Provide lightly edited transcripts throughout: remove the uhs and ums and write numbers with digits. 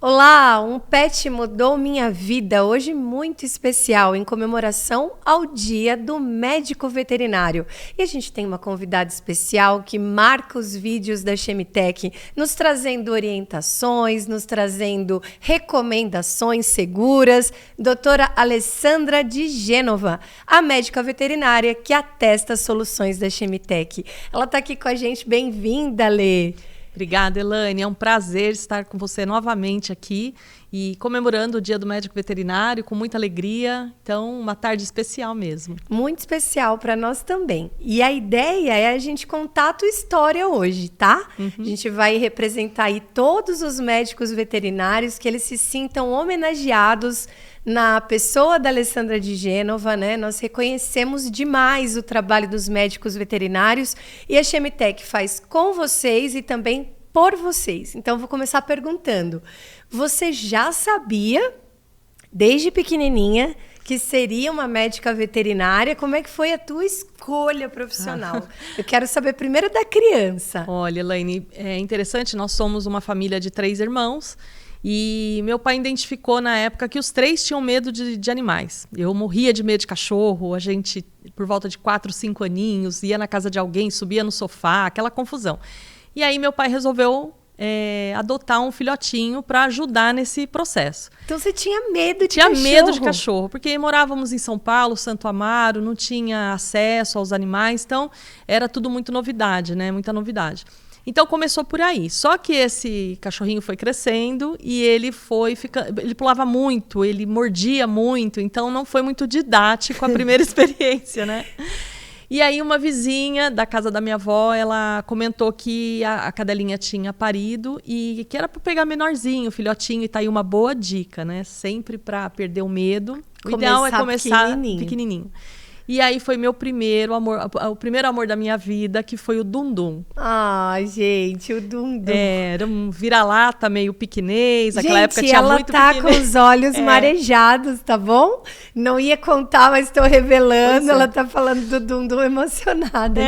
Olá, um pet mudou minha vida, hoje muito especial, em comemoração ao Dia do Médico Veterinário. E a gente tem uma convidada especial que marca os vídeos da Chemitec, nos trazendo orientações, nos trazendo recomendações seguras. Doutora Alessandra de Gênova, a médica veterinária que atesta as soluções da Chemitec. Ela está aqui com a gente, bem-vinda, Lê. Obrigada, Elaine. É um prazer estar com você novamente aqui e comemorando o Dia do Médico Veterinário com muita alegria. Então, uma tarde especial mesmo. Muito especial para nós também. E a ideia é a gente contar a tua história hoje, tá? A gente vai representar aí todos os médicos veterinários, que eles se sintam homenageados na pessoa da Alessandra de Gênova, né? Nós reconhecemos demais o trabalho dos médicos veterinários e a Chemitec faz com vocês e também por vocês. Então, vou começar perguntando. Você já sabia, desde pequenininha, que seria uma médica veterinária? Como é que foi a tua escolha profissional? Eu quero saber primeiro da criança. Olha, Elaine, é interessante, nós somos uma família de 3 irmãos. E meu pai identificou na época que os 3 tinham medo de animais. Eu morria de medo de cachorro, a gente, por volta de 4, 5 aninhos, ia na casa de alguém, subia no sofá, aquela confusão. E aí meu pai resolveu adotar um filhotinho para ajudar nesse processo. Então você tinha medo de cachorro? Tinha medo de cachorro, porque morávamos em São Paulo, Santo Amaro, não tinha acesso aos animais, então era tudo muito novidade, né? Muita novidade. Então começou por aí. Só que esse cachorrinho foi crescendo e ele ele pulava muito, ele mordia muito, então não foi muito didático a primeira experiência, né? E aí uma vizinha da casa da minha avó, ela comentou que a cadelinha tinha parido e que era para pegar menorzinho, filhotinho, e tá aí uma boa dica, né? Sempre para perder o medo. O ideal é começar pequenininho. E aí foi meu primeiro amor, o primeiro amor da minha vida, que foi o Dundum. Ai, gente, o Dundum. Era um vira-lata meio piquinês, naquela época tinha muito piquinês. Ela tá com os olhos marejados, tá bom? Não ia contar, mas estou revelando. Ela tá falando do Dundum emocionada.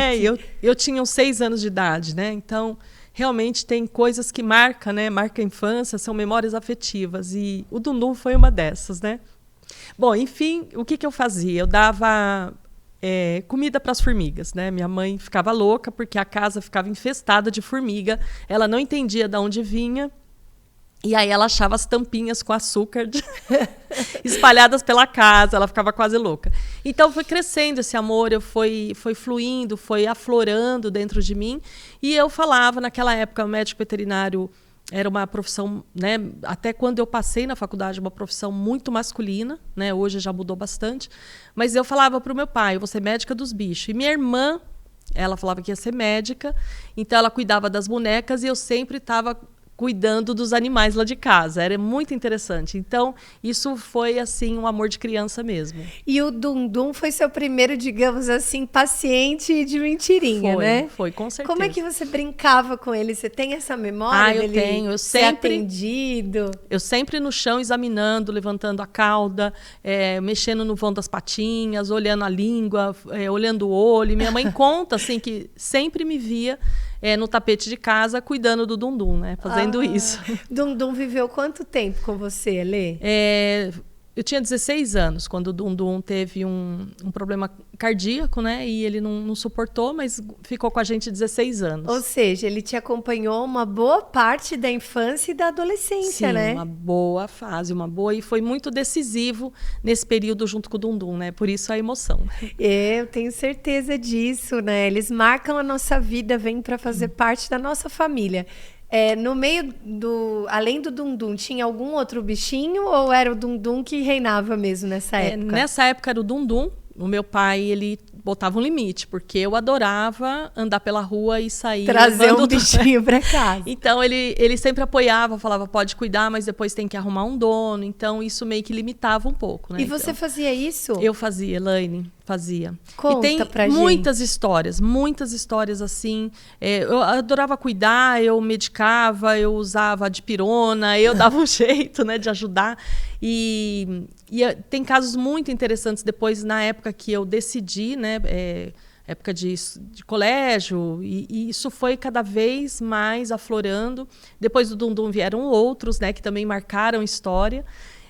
Eu tinha uns 6 anos de idade, né? Então, realmente tem coisas que marcam, né? Marca a infância, são memórias afetivas. E o Dundum foi uma dessas, né? Bom, enfim, o que eu fazia? Eu dava comida para as formigas, né? Minha mãe ficava louca porque a casa ficava infestada de formiga. Ela não entendia de onde vinha. E aí ela achava as tampinhas com açúcar espalhadas pela casa. Ela ficava quase louca. Então foi crescendo esse amor, foi fluindo, foi aflorando dentro de mim. E eu falava, naquela época, o médico veterinário era uma profissão, né, até quando eu passei na faculdade, uma profissão muito masculina, né, hoje já mudou bastante, mas eu falava para o meu pai, eu vou ser médica dos bichos. E minha irmã, ela falava que ia ser médica, então ela cuidava das bonecas e eu sempre estava cuidando dos animais lá de casa. Era muito interessante. Então, isso foi, assim, um amor de criança mesmo. E o Dundum foi seu primeiro, digamos assim, paciente de mentirinha, né? Foi, com certeza. Como é que você brincava com ele? Você tem essa memória dele? Eu tenho. Eu sempre atendido? Eu sempre no chão, examinando, levantando a cauda, mexendo no vão das patinhas, olhando a língua, olhando o olho. Minha mãe conta, assim, que sempre me via no tapete de casa, cuidando do Dundum, né? Fazendo isso. Dundum viveu quanto tempo com você, Lê? Eu tinha 16 anos, quando o Dundum teve um problema cardíaco, né? E ele não suportou, mas ficou com a gente 16 anos. Ou seja, ele te acompanhou uma boa parte da infância e da adolescência, Sim, né? uma boa fase, e foi muito decisivo nesse período junto com o Dundum, né? Por isso a emoção. Eu tenho certeza disso, né? Eles marcam a nossa vida, vêm para fazer parte da nossa família. No meio além do Dundum, tinha algum outro bichinho ou era o Dundum que reinava mesmo nessa época? Nessa época era o Dundum. O meu pai, ele botava um limite, porque eu adorava andar pela rua e sair trazer um bichinho para casa. Então ele sempre apoiava, falava, pode cuidar, mas depois tem que arrumar um dono. Então isso meio que limitava um pouco, né? E você fazia isso? Eu fazia, Elaine, fazia. Conta e tem pra muitas histórias assim. Eu adorava cuidar, eu medicava, eu usava dipirona, eu dava um jeito, né, de ajudar. E tem casos muito interessantes depois, na época que eu decidi, né, época de colégio, e isso foi cada vez mais aflorando. Depois do Dundum vieram outros, né, que também marcaram história.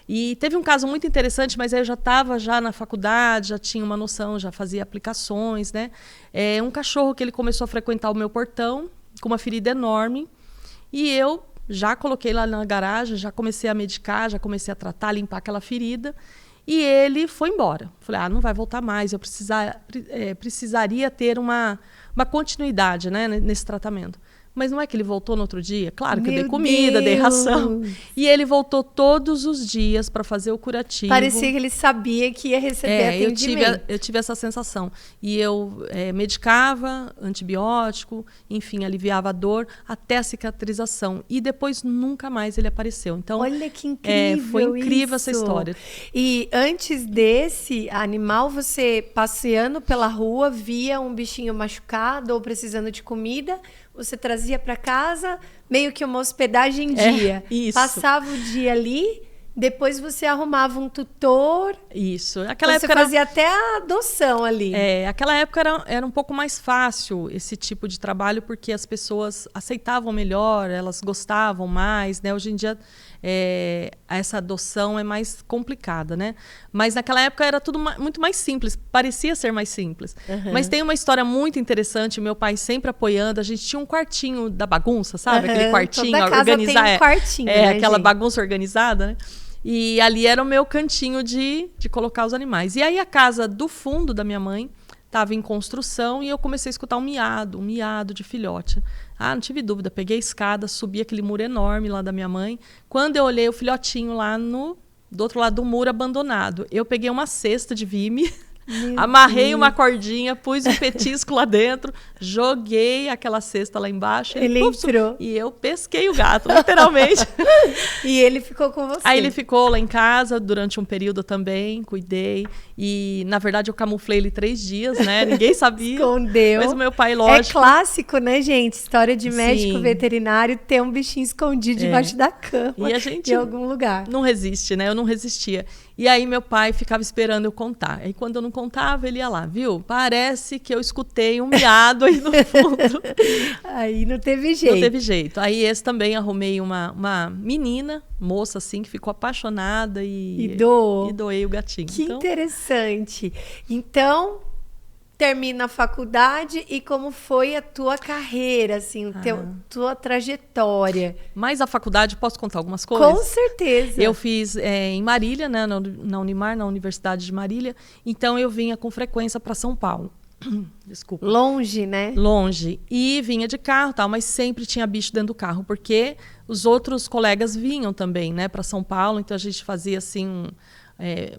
E teve um caso muito interessante, mas aí eu já estava na faculdade, já tinha uma noção, já fazia aplicações, né? Um cachorro que ele começou a frequentar o meu portão, com uma ferida enorme, e eu já coloquei lá na garagem, já comecei a medicar, já comecei a tratar, limpar aquela ferida, e ele foi embora. Falei, não vai voltar mais, eu precisaria ter uma continuidade, né, nesse tratamento. Mas não é que ele voltou no outro dia? Claro que eu dei comida, dei ração. E ele voltou todos os dias para fazer o curativo. Parecia que ele sabia que ia receber atendimento. Eu tive essa sensação. E eu medicava, antibiótico, enfim, aliviava a dor até a cicatrização. E depois nunca mais ele apareceu. Então, olha que incrível foi incrível isso. essa história. E antes desse animal, você passeando pela rua, via um bichinho machucado ou precisando de comida, você trazia para casa meio que uma hospedagem em dia. Isso. Passava o dia ali, depois você arrumava um tutor. Isso. Você fazia até a adoção ali. Aquela época era um pouco mais fácil esse tipo de trabalho, porque as pessoas aceitavam melhor, elas gostavam mais, né? Hoje em dia essa adoção é mais complicada, né? Mas naquela época era tudo muito mais simples, parecia ser mais simples. Uhum. Mas tem uma história muito interessante, meu pai sempre apoiando, a gente tinha um quartinho da bagunça, sabe? Aquele quartinho organizado. Tem um quartinho, né, aquela gente? bagunça organizada, né? E ali era o meu cantinho de colocar os animais. E aí a casa do fundo da minha mãe estava em construção e eu comecei a escutar um miado de filhote. Não tive dúvida, peguei a escada, subi aquele muro enorme lá da minha mãe. Quando eu olhei o filhotinho lá do outro lado do muro abandonado, eu peguei uma cesta de vime, amarrei uma cordinha, pus um petisco lá dentro, joguei aquela cesta lá embaixo. Ele entrou. E eu pesquei o gato, literalmente. E ele ficou com você. Aí ele ficou lá em casa durante um período também, cuidei. E, na verdade, eu camuflei ele 3 dias, né? Ninguém sabia. Escondeu. Mas o meu pai, lógico... É clássico, né, gente? História de médico veterinário ter um bichinho escondido debaixo da cama. E a gente em algum lugar. Não resiste, né? Eu não resistia. E aí meu pai ficava esperando eu contar. Aí quando eu não contava, ele ia lá, viu? Parece que eu escutei um miado aí no fundo. Aí não teve jeito. Não teve jeito. Aí esse também arrumei uma menina, moça assim, que ficou apaixonada e doei o gatinho. Que interessante. Então, termina a faculdade e como foi a tua carreira, assim, tua trajetória? Mas a faculdade, posso contar algumas coisas? Com certeza. Eu fiz em Marília, né, na Unimar, na Universidade de Marília. Então, eu vinha com frequência para São Paulo. Desculpa. Longe, né? Longe. E vinha de carro, tal, mas sempre tinha bicho dentro do carro, porque os outros colegas vinham também, né, para São Paulo. Então, a gente fazia, assim...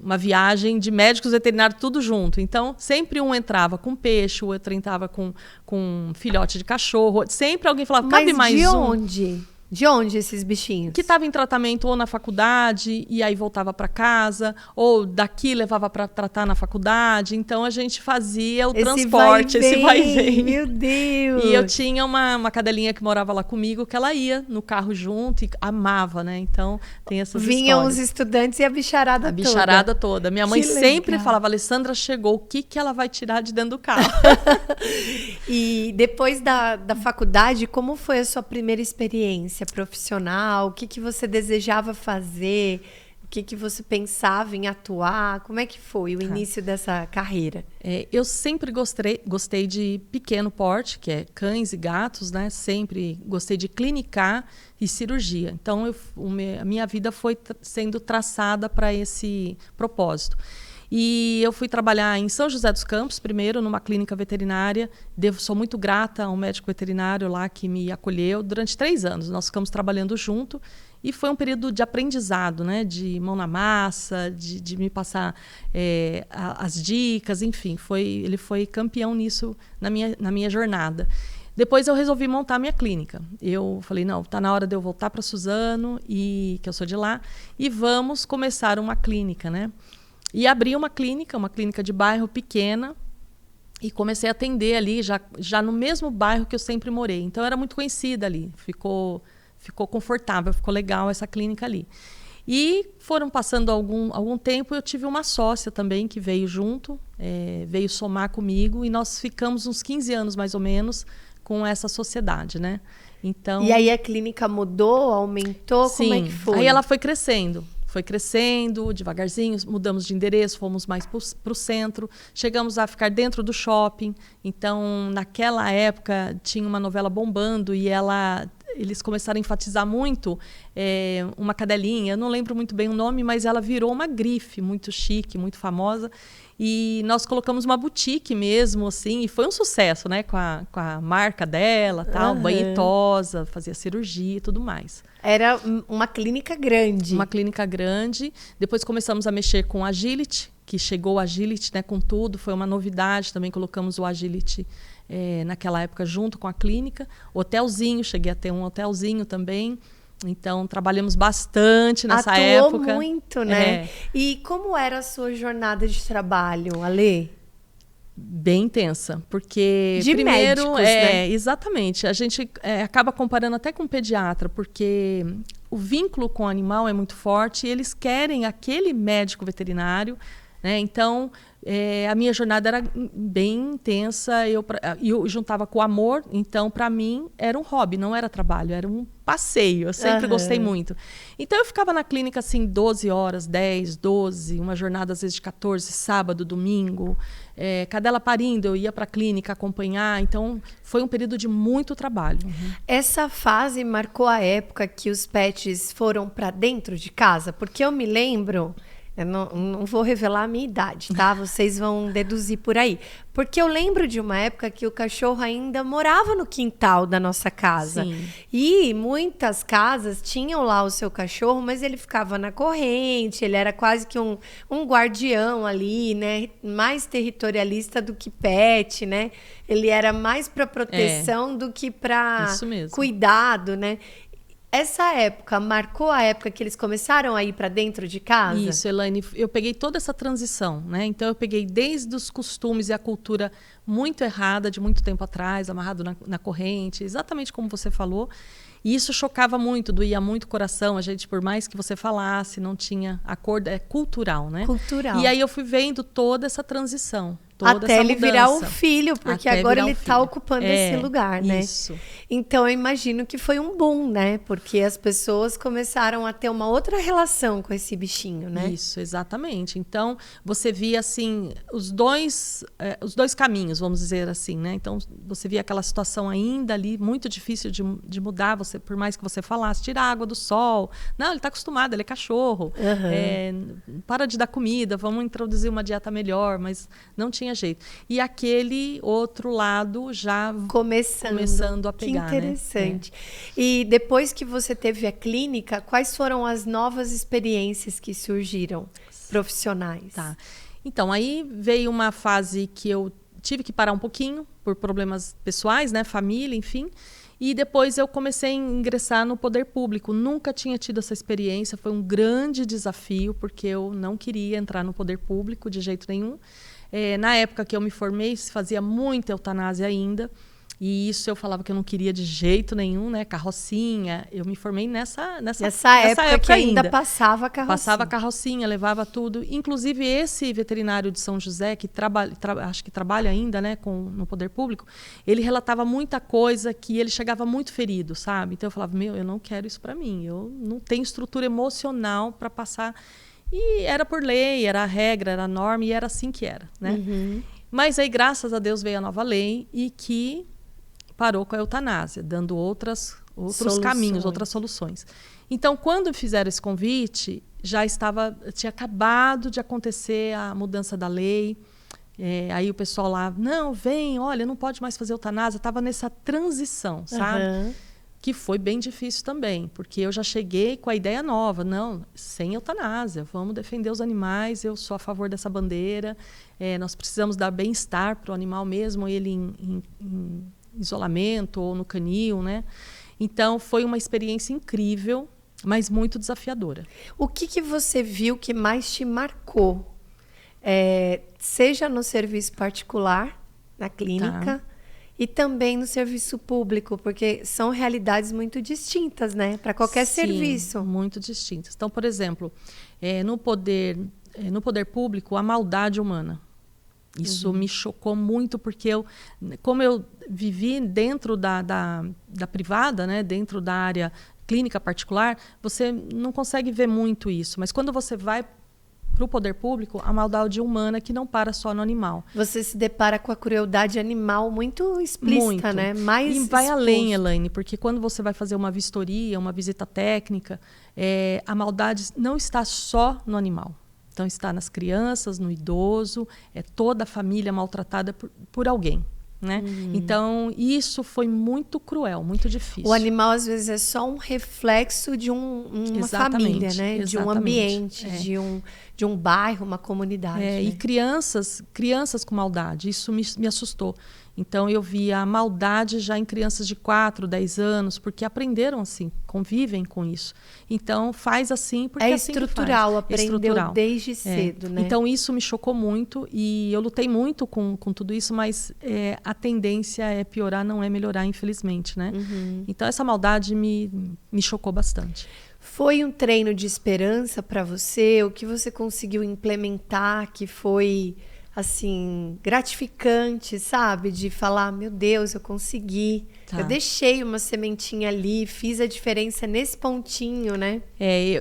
uma viagem de médicos veterinários tudo junto. Então, sempre um entrava com peixe, o outro entrava com filhote de cachorro. Sempre alguém falava, cabe mais de um. onde? De onde esses bichinhos? Que estava em tratamento ou na faculdade e aí voltava para casa, ou daqui levava para tratar na faculdade. Então, a gente fazia o transporte, esse vai e vem. Meu Deus! E eu tinha uma cadelinha que morava lá comigo, que ela ia no carro junto e amava, né? Então, tem essas Vinham histórias. os estudantes e a bicharada toda. A bicharada toda. Minha mãe sempre legal. falava, Alessandra chegou, o que ela vai tirar de dentro do carro? E depois da faculdade, como foi a sua primeira experiência profissional? O que você desejava fazer? O que você pensava em atuar? Como é que foi o início dessa carreira? Eu sempre gostei de pequeno porte, que é cães e gatos, né? Sempre gostei de clinicar e cirurgia. Então, a minha vida foi sendo traçada para esse propósito. E eu fui trabalhar em São José dos Campos, primeiro, numa clínica veterinária. Sou muito grata ao médico veterinário lá que me acolheu durante 3 anos. Nós ficamos trabalhando junto e foi um período de aprendizado, né? De mão na massa, de me passar as dicas, enfim. Ele foi campeão nisso na minha jornada. Depois eu resolvi montar a minha clínica. Eu falei, não, está na hora de eu voltar para Suzano, que eu sou de lá, e vamos começar uma clínica, né? E abri uma clínica de bairro pequena, e comecei a atender ali, já no mesmo bairro que eu sempre morei. Então, eu era muito conhecida ali. Ficou confortável, ficou legal essa clínica ali. E foram passando algum tempo, eu tive uma sócia também que veio junto, veio somar comigo, e nós ficamos uns 15 anos mais ou menos com essa sociedade, né? Então, e aí a clínica mudou, aumentou? sim, como é que foi? Aí ela foi crescendo devagarzinho, mudamos de endereço, fomos mais para o centro, chegamos a ficar dentro do shopping. Então, naquela época, tinha uma novela bombando e eles começaram a enfatizar muito uma cadelinha, eu não lembro muito bem o nome, mas ela virou uma grife muito chique, muito famosa. E nós colocamos uma boutique mesmo, assim, e foi um sucesso, né? Com a marca dela, tal, banhitosa, fazia cirurgia e tudo mais. Era uma clínica grande. Uma clínica grande. Depois começamos a mexer com Agility, que chegou o Agility, né, com tudo. Foi uma novidade, também colocamos o Agility naquela época junto com a clínica. Hotelzinho, cheguei a ter um hotelzinho também. Então, trabalhamos bastante nessa época. Atuou muito, né? E como era a sua jornada de trabalho, Alê? Bem intensa, porque de primeiro, médicos, né? Exatamente, a gente acaba comparando até com o pediatra, porque o vínculo com o animal é muito forte e eles querem aquele médico veterinário, né? Então, a minha jornada era bem intensa, eu juntava com o amor, então para mim era um hobby, não era trabalho, era um passeio, eu sempre gostei muito. Então eu ficava na clínica assim 12 horas, 10, 12, uma jornada às vezes de 14, sábado, domingo, cadela parindo, eu ia para a clínica acompanhar, então foi um período de muito trabalho. Essa fase marcou a época que os pets foram para dentro de casa? Porque eu me lembro... Eu não vou revelar a minha idade, tá? Vocês vão deduzir por aí. Porque eu lembro de uma época que o cachorro ainda morava no quintal da nossa casa. Sim. E muitas casas tinham lá o seu cachorro, mas ele ficava na corrente, ele era quase que um guardião ali, né? Mais territorialista do que pet, né? Ele era mais para proteção do que para cuidado, né? Essa época marcou a época que eles começaram a ir para dentro de casa? Isso, Elaine. Eu peguei toda essa transição, né? Então, eu peguei desde os costumes e a cultura muito errada, de muito tempo atrás, amarrado na corrente, exatamente como você falou. E isso chocava muito, doía muito o coração. A gente, por mais que você falasse, não tinha acordo. É cultural, né? Cultural. E aí eu fui vendo toda essa transição. Até ele virar um filho, porque agora ele está ocupando esse lugar, né? Isso. Então, eu imagino que foi um boom, né? Porque as pessoas começaram a ter uma outra relação com esse bichinho, né? Isso, exatamente. Então, você via, assim, os dois caminhos, vamos dizer assim, né? Então, você via aquela situação ainda ali, muito difícil de mudar, por mais que você falasse, tira a água do sol. Não, ele está acostumado, ele é cachorro. Para de dar comida, vamos introduzir uma dieta melhor, mas não tinha jeito. E aquele outro lado já começando a pegar. Que interessante. Né? E depois que você teve a clínica, quais foram as novas experiências que surgiram profissionais? Tá. Então, aí veio uma fase que eu tive que parar um pouquinho por problemas pessoais, né, família, enfim. E depois eu comecei a ingressar no poder público. Nunca tinha tido essa experiência, foi um grande desafio, porque eu não queria entrar no poder público de jeito nenhum. Na época que eu me formei, se fazia muita eutanásia ainda. E isso eu falava que eu não queria de jeito nenhum, né? Carrocinha. Eu me formei nessa época que ainda passava a carrocinha. Passava a carrocinha, levava tudo. Inclusive, esse veterinário de São José, que acho que trabalha ainda, né, no poder público, ele relatava muita coisa que ele chegava muito ferido, sabe? Então eu falava, eu não quero isso para mim. Eu não tenho estrutura emocional para passar. E era por lei, era a regra, era a norma, e era assim que era, né? Mas aí, graças a Deus, veio a nova lei e que parou com a eutanásia, dando outros caminhos, outras soluções. Então, quando fizeram esse convite, tinha acabado de acontecer a mudança da lei. Aí o pessoal lá, não, vem, olha, não pode mais fazer eutanásia. Estava nessa transição, sabe? Que foi bem difícil também, porque eu já cheguei com a ideia nova, não, sem eutanásia, vamos defender os animais, eu sou a favor dessa bandeira, nós precisamos dar bem-estar para o animal mesmo, ele em isolamento ou no canil, né? Então, foi uma experiência incrível, mas muito desafiadora. O que você viu que mais te marcou? Seja no serviço particular, na clínica, E também no serviço público, porque são realidades muito distintas, né? Para qualquer serviço. Muito distintas. Então, por exemplo, no poder público, a maldade humana. Isso me chocou muito, porque como eu vivi dentro da privada, né? Dentro da área clínica particular, você não consegue ver muito isso. Mas quando você vai para o poder público, a maldade humana que não para só no animal. Você se depara com a crueldade animal muito explícita, né? Mais e vai exposto. além, Elaine, porque quando você vai fazer uma vistoria, uma visita técnica, a maldade não está só no animal. Então, está nas crianças, no idoso, toda a família maltratada por alguém. Né? Então, isso foi muito cruel, muito difícil. O animal, às vezes, é só um reflexo de uma família, né? De um ambiente, de um bairro, uma comunidade. Né? E crianças com maldade, isso me assustou. Então, eu vi a maldade já em crianças de 4, 10 anos, porque aprenderam assim, convivem com isso. Então, faz assim, porque é assim estrutural, aprendeu desde cedo, né? Então, isso me chocou muito e eu lutei muito com tudo isso, mas a tendência é piorar, não é melhorar, infelizmente, né? Então, essa maldade me chocou bastante. Foi um treino de esperança para você? O que você conseguiu implementar que foi... assim, gratificante, sabe? De falar, meu Deus, eu consegui. Tá. Eu deixei uma sementinha ali, fiz a diferença nesse pontinho, né?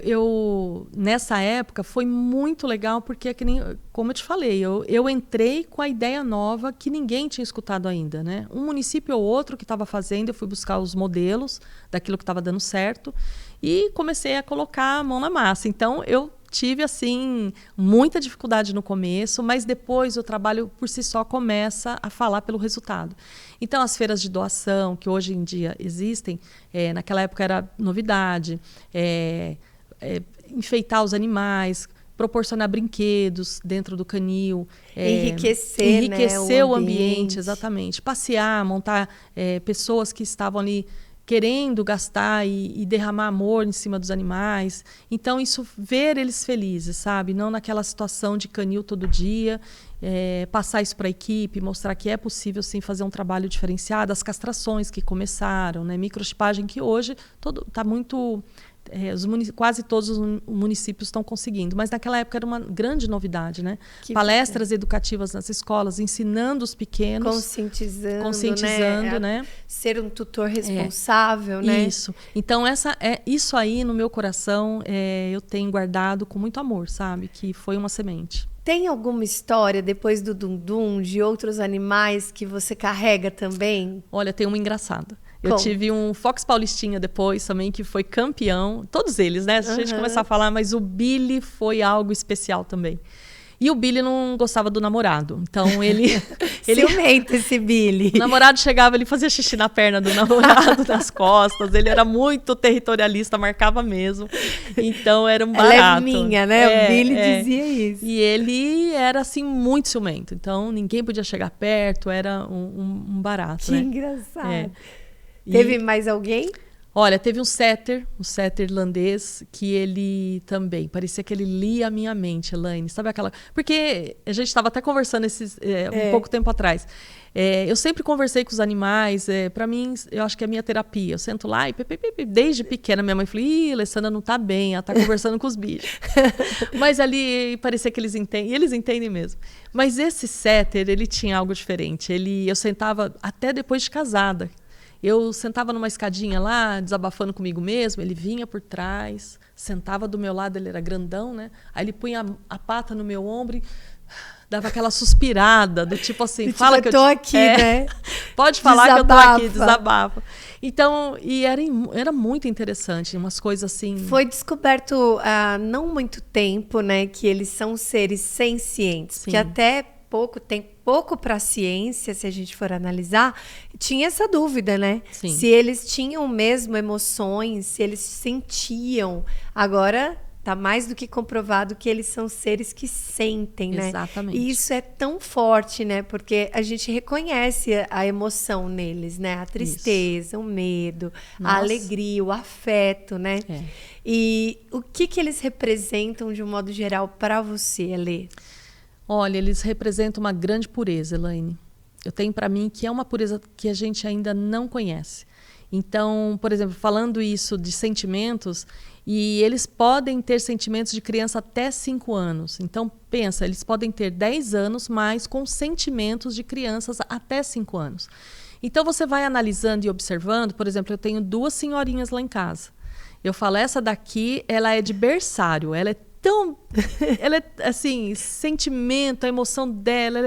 Eu nessa época foi muito legal porque, como eu te falei, eu entrei com a ideia nova que ninguém tinha escutado ainda, né? Um município ou outro que estava fazendo, eu fui buscar os modelos daquilo que estava dando certo e comecei a colocar a mão na massa. Então, eu tive, assim, muita dificuldade no começo, mas depois o trabalho por si só começa a falar pelo resultado. Então, as feiras de doação, que hoje em dia existem, naquela época era novidade, enfeitar os animais, proporcionar brinquedos dentro do canil. Enriquecer o ambiente, exatamente. Passear, montar pessoas que estavam ali querendo gastar e derramar amor em cima dos animais. Então, isso, ver eles felizes, sabe? Não naquela situação de canil todo dia, passar isso para a equipe, mostrar que é possível, sim, fazer um trabalho diferenciado. As castrações que começaram, né? Microchipagem que hoje está muito... quase todos os municípios estão conseguindo, mas naquela época era uma grande novidade, né? Palestras educativas nas escolas, ensinando os pequenos, conscientizando, né? Ser um tutor responsável, né? Isso. Então isso aí no meu coração eu tenho guardado com muito amor, sabe? Que foi uma semente. Tem alguma história depois do Dundum de outros animais que você carrega também? Olha, tem uma engraçada. Eu tive um Fox Paulistinha depois também, que foi campeão. Todos eles, né? Se a gente começar a falar, mas o Billy foi algo especial também. E o Billy não gostava do namorado. Então, ele ciumento esse Billy. O namorado chegava, ele fazia xixi na perna do namorado, nas costas. Ele era muito territorialista, marcava mesmo. Então, era um barato. Ela é minha, né? O Billy dizia isso. E ele era, assim, muito ciumento. Então, ninguém podia chegar perto. Era um barato, que engraçado. Teve mais alguém? Olha, teve um setter irlandês, que ele também, parecia que ele lia a minha mente, Elaine. Sabe aquela... Porque a gente estava até conversando um pouco tempo atrás. Eu sempre conversei com os animais, para mim, eu acho que é a minha terapia. Eu sento lá e desde pequena minha mãe falou, Alessandra não tá bem, ela tá conversando com os bichos. Mas ali parecia que eles entendem, e eles entendem mesmo. Mas esse setter, ele tinha algo diferente. Eu sentava até depois de casada. Eu sentava numa escadinha lá, desabafando comigo mesmo, ele vinha por trás, sentava do meu lado, ele era grandão, né? Aí ele punha a pata no meu ombro e dava aquela suspirada, do tipo assim, fala que eu tô aqui, né? Pode falar que eu tô aqui, desabafa. Então, e era muito interessante, umas coisas assim... Foi descoberto há não muito tempo, né, que eles são seres sencientes, Sim. que até pouco para a ciência, se a gente for analisar, tinha essa dúvida, né? Sim. Se eles tinham mesmo emoções, se eles sentiam. Agora tá mais do que comprovado que eles são seres que sentem, né? Exatamente. E isso é tão forte, né? Porque a gente reconhece a emoção neles, né? A tristeza, o medo, a alegria, o afeto, né? E o que eles representam de um modo geral para você, Alê? Olha, eles representam uma grande pureza, Elaine. eu tenho para mim que é uma pureza que a gente ainda não conhece. Então, por exemplo, falando isso de sentimentos, e eles podem ter sentimentos de criança até 5 anos. Então, pensa, eles podem ter 10 anos, mas com sentimentos de crianças até 5 anos. Então, você vai analisando e observando. Por exemplo, eu tenho 2 senhorinhas lá em casa. Eu falo, essa daqui, ela é de berçário, ela é tão... Ela é, assim, sentimento, a emoção dela,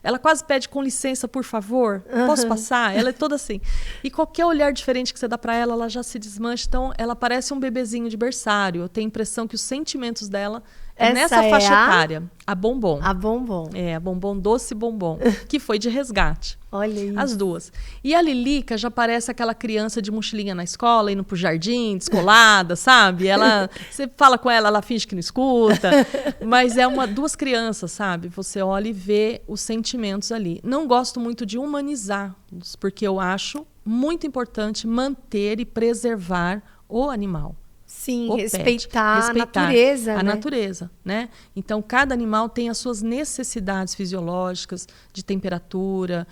ela quase pede com licença, por favor, posso passar? Ela é toda assim. E qualquer olhar diferente que você dá para ela, ela já se desmancha. Então, ela parece um bebezinho de berçário. Eu tenho a impressão que os sentimentos dela é nessa faixa etária. A Bombom. A Bombom. É, a Bombom Doce Bombom, que foi de resgate. Olha isso. As 2. E a Lilica já parece aquela criança de mochilinha na escola, indo pro jardim, descolada, sabe? Você fala com ela, ela finge que não escuta. Mas é 2 crianças, sabe? Você olha e vê os sentimentos ali. Não gosto muito de humanizar, porque eu acho muito importante manter e preservar o animal. Sim, respeitar a natureza. A natureza, né? Então, cada animal tem as suas necessidades fisiológicas, de temperatura,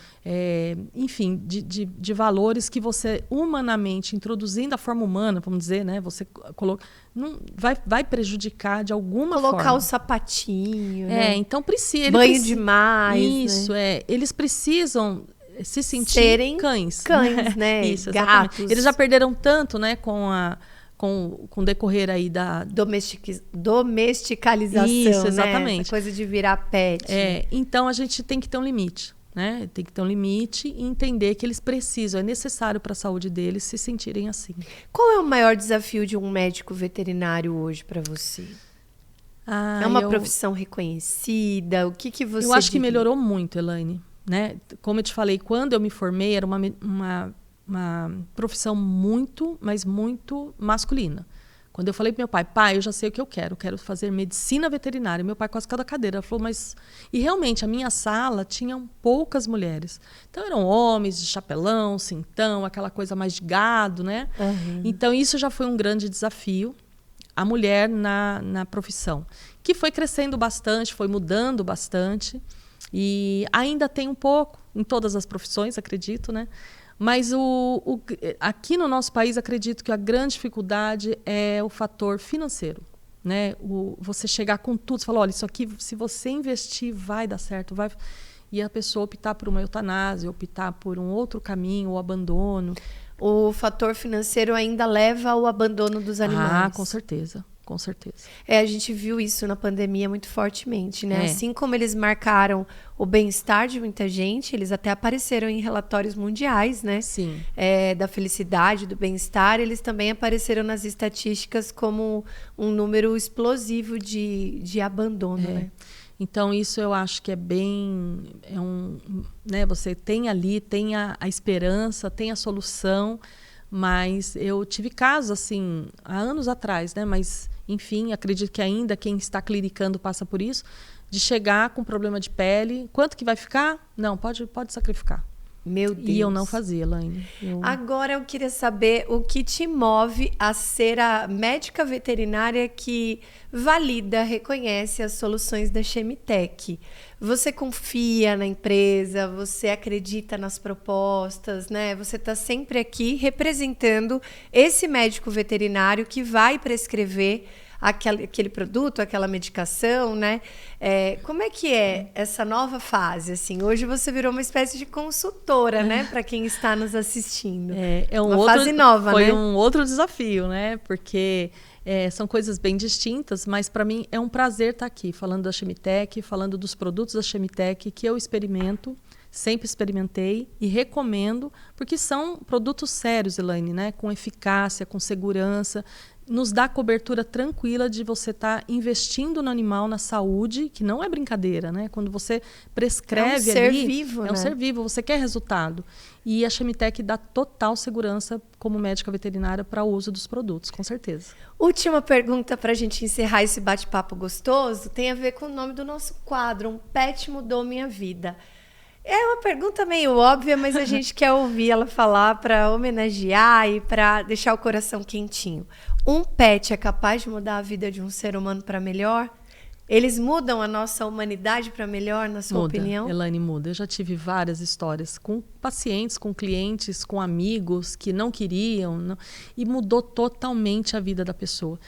enfim, de valores que você, humanamente, introduzindo a forma humana, vamos dizer, né? Você coloca, não, vai prejudicar de alguma forma. Colocar o sapatinho, né? Então precisa... Banho demais, isso, né? Eles precisam se sentir serem cães. Né? Isso, gatos. Eles já perderam tanto, né, com o decorrer aí da... Domesticalização, isso, exatamente. Né? Essa coisa de virar pet. Então, a gente tem que ter um limite, né? Tem que ter um limite e entender que eles precisam, é necessário para a saúde deles se sentirem assim. Qual é o maior desafio de um médico veterinário hoje para você? É uma profissão reconhecida? O que você Eu acho que melhorou muito, Elaine. Né? Como eu te falei, quando eu me formei, era uma profissão muito, mas muito masculina. Quando eu falei para meu pai, eu já sei o que eu quero fazer medicina veterinária. Meu pai quase caiu da cadeira. Ele falou, mas... E realmente, a minha sala tinha poucas mulheres. Então, eram homens de chapelão, cintão, aquela coisa mais de gado, né? Uhum. Então, isso já foi um grande desafio, a mulher na profissão, que foi crescendo bastante, foi mudando bastante. E ainda tem um pouco, em todas as profissões, acredito, né? Mas aqui no nosso país, acredito que a grande dificuldade é o fator financeiro, né? Você chegar com tudo, você falar, olha, isso aqui, se você investir, vai dar certo, vai... E a pessoa optar por uma eutanásia, optar por um outro caminho, o abandono. O fator financeiro ainda leva ao abandono dos animais. Com certeza. Com certeza. A gente viu isso na pandemia muito fortemente, né? Assim como eles marcaram o bem-estar de muita gente, eles até apareceram em relatórios mundiais, né? Sim. Da felicidade, do bem-estar, eles também apareceram nas estatísticas como um número explosivo de abandono, né? Então, isso eu acho que é bem... né? Você tem ali, tem a esperança, tem a solução, mas eu tive casos, assim, há anos atrás, né? Mas... Enfim, acredito que ainda quem está clinicando passa por isso, de chegar com problema de pele. Quanto que vai ficar? Não, pode sacrificar. Meu Deus. E eu não fazia, Elaine. Agora eu queria saber o que te move a ser a médica veterinária que valida, reconhece as soluções da Chemitec. Você confia na empresa, você acredita nas propostas, né? Você está sempre aqui representando esse médico veterinário que vai prescrever aquele produto, aquela medicação, né? Como é que é essa nova fase? Assim, hoje você virou uma espécie de consultora, né? Para quem está nos assistindo. Uma fase nova, foi né? Foi um outro desafio, né? Porque são coisas bem distintas, mas para mim é um prazer estar aqui falando da Chemitec, falando dos produtos da Chemitec que eu experimento, sempre experimentei e recomendo, porque são produtos sérios, Elaine, né? Com eficácia, com segurança, nos dá cobertura tranquila de você estar investindo no animal, na saúde, que não é brincadeira, né? Quando você prescreve ali... É um ser vivo, né? É um ser vivo, você quer resultado. E a Chemitec dá total segurança como médica veterinária para o uso dos produtos, com certeza. Última pergunta para a gente encerrar esse bate-papo gostoso, tem a ver com o nome do nosso quadro, Um Pet Mudou Minha Vida. É uma pergunta meio óbvia, mas a gente quer ouvir ela falar para homenagear e para deixar o coração quentinho. Um pet é capaz de mudar a vida de um ser humano para melhor? Eles mudam a nossa humanidade para melhor, na sua opinião? Elaine, muda. Eu já tive várias histórias com pacientes, com clientes, com amigos que não queriam, e mudou totalmente a vida da pessoa.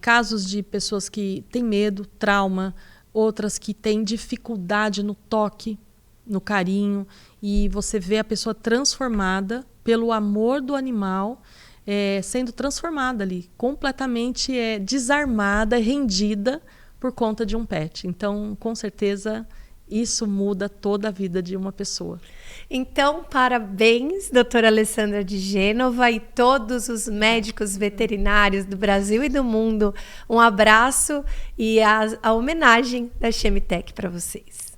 Casos de pessoas que têm medo, trauma, outras que têm dificuldade no toque, no carinho, e você vê a pessoa transformada pelo amor do animal, sendo transformada ali, completamente desarmada, rendida por conta de um pet. Então, com certeza, isso muda toda a vida de uma pessoa. Então, parabéns, doutora Alessandra de Gênova e todos os médicos veterinários do Brasil e do mundo. Um abraço e a homenagem da Chemitec para vocês.